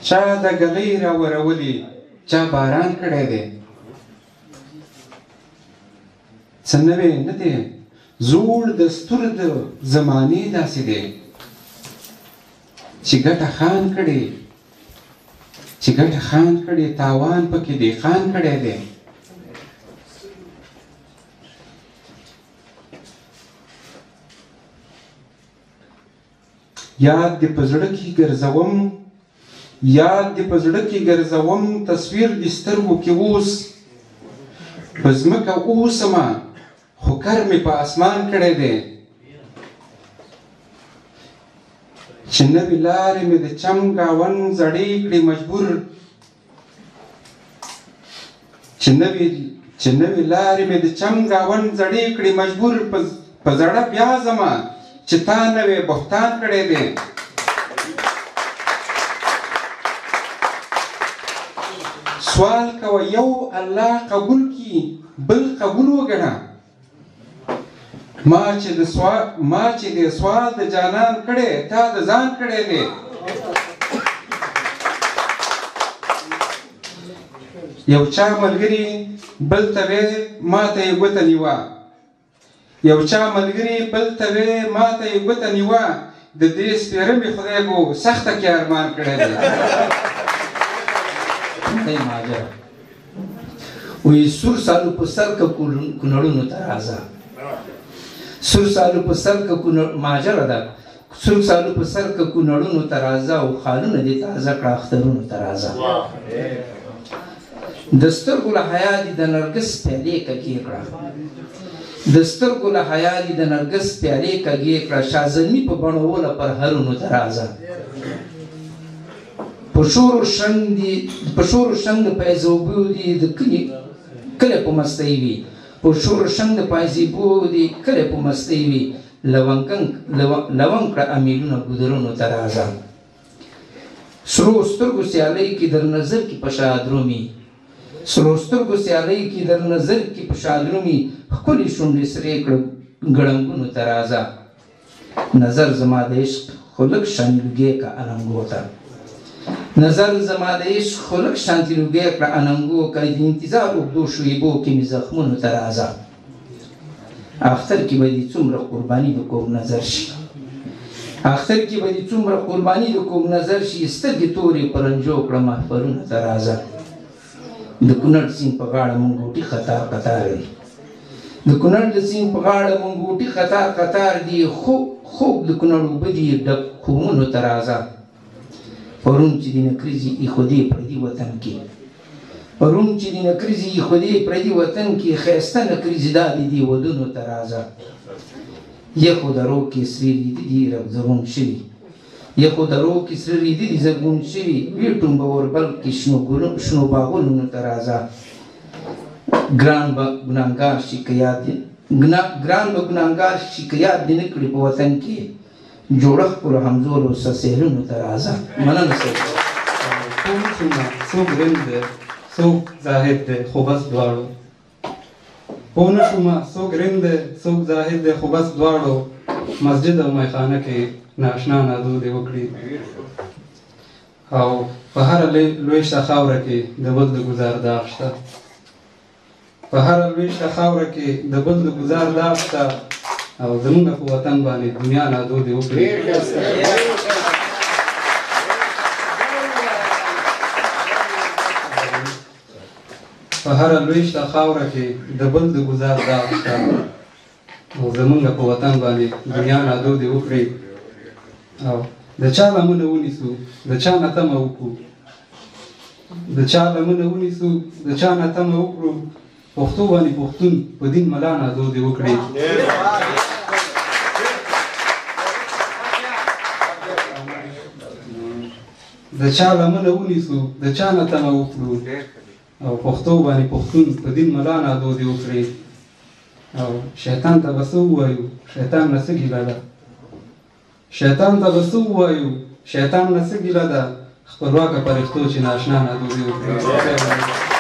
چا د ګلۍ راورولې چا باران کړی دی څه نوی نه دی زوړ دستور د زمانې داسې دی چې ګټه خان کړي تاوان پکې دی خان کړی دی یاد دې په زړه کې ګرځوم تصویر دې سترګو کې اوس په ځمکه اوسمه خو کر مې په اسمان کړی دی چې نوې لارې مې د چم ګاون زړې کړې مجبور چې نوې لارې مې د چم ګاون زړې کړې مجبور په زړه بیا ځمه چې تا نوې بهتان کړی دی سوال کوه یو الله قبول کی بل قبول وګڼه ما چې د سوال د جانان کړی تا د ځان کړی دی یو چا ملګري بل ته وې ما ته یې ګوته نیوه د دې سپېره مې خدای کو سخته کې ارمان کړی دی وی سور سالو په سر که کونړونو ته راځه سور سالو په سر که ماجره ده سور سالو په سر که کونړونو ته راځه او خالونه دې تازه کړه اخترونو ته راځه د سترګو له حیا دې د نرګس پیالې کږې کړه شازلمي په بڼوله پر هرونو ته راځه په شور و شنګ د پایزوبو دي د کله په مستۍ وي لونګ کړه امیلونه ګودرونو ته راځه سرو سترګو سیالۍ کې در نظر کې په شادرومي ښکلې شونډې سرې کړه ګړنګونو ته راځه نظر زما د عشق خو لږ شانې لوګی که اننګو ته کړه اننګو که د انتظار اوږدو شویبو کې مې زخمونو ته راځه اختر کې به دې څومره قرباني د کوږ نظر شي سترګې تورې پرنجو کړه محفلونو ته راځه د کونړ سیند په غاړه مونږ ګوټي قطار دي خوب د کونړ اوبه دي ډک خومونو ته راځه پرون چې د نکریزي ایښودې پردي وطن کې ښایسته نکریزي دادې دي ودونو ته راځه یخو درو کې سرې ریدې دي زرغون شوي وي ټومبه وربل کې شنو باغونو ته راځه ګران به ګناهګار شي که یاد دې نه کړي په وطن کې جوړښت پر همزولو سهیلونو ته راځه مننه څوک رند دی څوک زاهد دی خو بس دواړو پوه نه شومه څوک رند دی څوک زاهد دی خو بس دواړو مسجد او میخانه کې ناشنا نادودې وکړي او په هره لویشته خاوره کې د بل د ګزار داغ شته او زمونږ په وطن باندې دنیا نادودې وکړي په هره لویشته خاوره کې د بل د ګزار داغ شته او زمونږ په وطن باندې دنیا نادودې وکړي او د چا لمنه ونیسو د چا نه تمه وکړو پښتو باندې پښتون په دین ملا نادودې وکړي د چا لمنه ونیسو د چا نه تمه وکړو او پښتو باندې پښتون په دین ملا نادودې وکړي او شیطان ته به څه ووایو شیطان نه څه ګیله ده خپلواکه پرښتو چې ناشنا نادودې وکړي